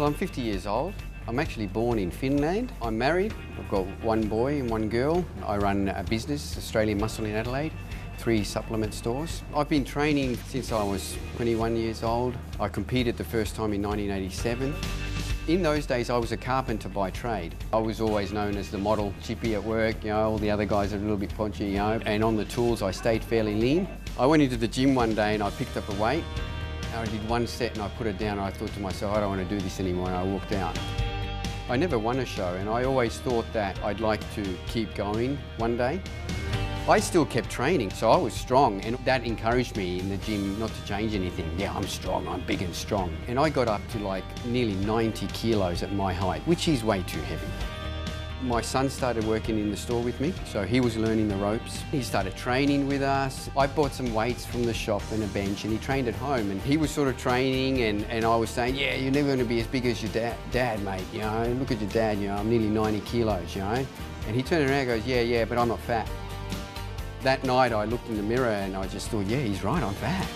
Well, I'm 50 years old. I'm actually born in Finland. I'm married. I've got one boy and one girl. I run a business, Australian Muscle in Adelaide, 3 supplement stores. I've been training since I was 21 years old. I competed the first time in 1987. In those days, I was a carpenter by trade. I was always known as the model chippy at work, you know, all the other guys are a little bit paunchy, you know, and on the tools I stayed fairly lean. I went into the gym one day and I picked up a weight. I did one set and I put it down and I thought to myself, I don't want to do this anymore, and I walked out. I never won a show and I always thought that I'd like to keep going one day. I still kept training, so I was strong, and that encouraged me in the gym not to change anything. Yeah, I'm strong, I'm big and strong. And I got up to like nearly 90 kilos at my height, which is way too heavy. My son started working in the store with me, so he was learning the ropes. He started training with us. I bought some weights from the shop and a bench, and he trained at home. And he was sort of training, and I was saying, yeah, you're never going to be as big as your dad, mate, you know. Look at your dad, you know, I'm nearly 90 kilos, you know. And he turned around and goes, yeah, but I'm not fat. That night I looked in the mirror and I just thought, yeah, he's right, I'm fat.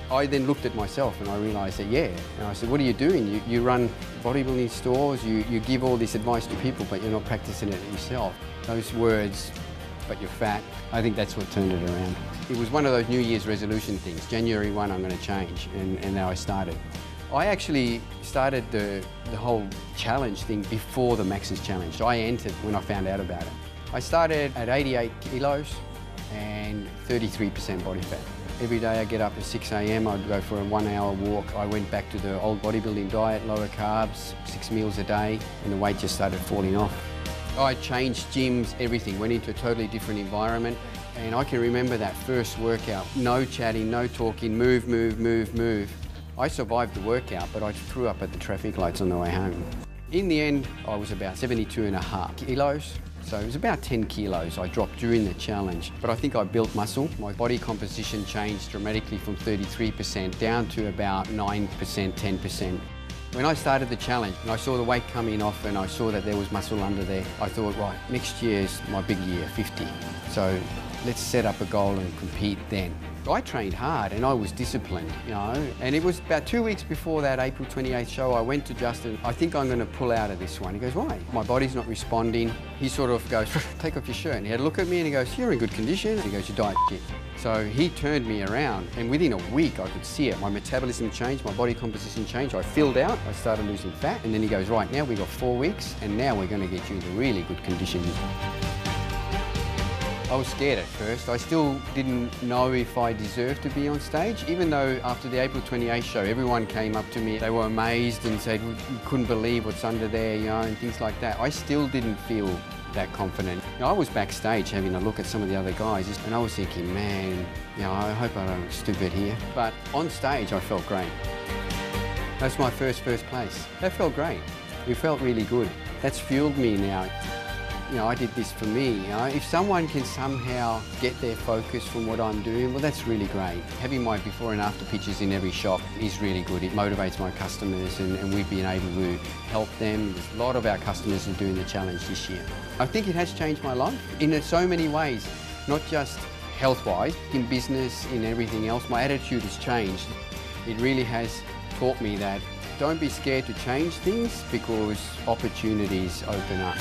I then looked at myself and I realised that, yeah. And I said, what are you doing? You run bodybuilding stores, you give all this advice to people, but you're not practicing it yourself. Those words, but you're fat, I think that's what turned it around. It was one of those New Year's resolution things. January 1, I'm going to change, and now I started. I actually started the whole challenge thing before the Max's Challenge. So I entered when I found out about it. I started at 88 kilos and 33% body fat. Every day I get up at 6 AM, I'd go for a 1-hour walk. I went back to the old bodybuilding diet, lower carbs, 6 meals a day, and the weight just started falling off. I changed gyms, everything, went into a totally different environment, and I can remember that first workout. No chatting, no talking, move, move, move, move. I survived the workout, but I threw up at the traffic lights on the way home. In the end, I was about 72.5 kilos. So it was about 10 kilos I dropped during the challenge. But I think I built muscle. My body composition changed dramatically from 33% down to about 9%, 10%. When I started the challenge and I saw the weight coming off and I saw that there was muscle under there, I thought, right, next year's my big year, 50. So let's set up a goal and compete then. I trained hard and I was disciplined, you know, and it was about 2 weeks before that April 28th show. I went to Justin, I think I'm going to pull out of this one. He goes, why? My body's not responding. He sort of goes, take off your shirt. And he had a look at me and he goes, you're in good condition. And he goes, you diet shit. So he turned me around, and within a week I could see it. My metabolism changed, my body composition changed. I filled out, I started losing fat, and then he goes, right, now we've got 4 weeks and now we're going to get you into really good condition. I was scared at first. I still didn't know if I deserved to be on stage, even though after the April 28th show, everyone came up to me. They were amazed and said, we couldn't believe what's under there, you know, and things like that. I still didn't feel that confident. You know, I was backstage having a look at some of the other guys, and I was thinking, man, you know, I hope I don't look stupid here. But on stage, I felt great. That's my first place. That felt great. It felt really good. That's fueled me now. You know, I did this for me, you know. If someone can somehow get their focus from what I'm doing, well, that's really great. Having my before and after pictures in every shop is really good. It motivates my customers, and we've been able to help them. There's a lot of our customers are doing the challenge this year. I think it has changed my life in so many ways, not just health-wise, in business, in everything else. My attitude has changed. It really has taught me that don't be scared to change things, because opportunities open up.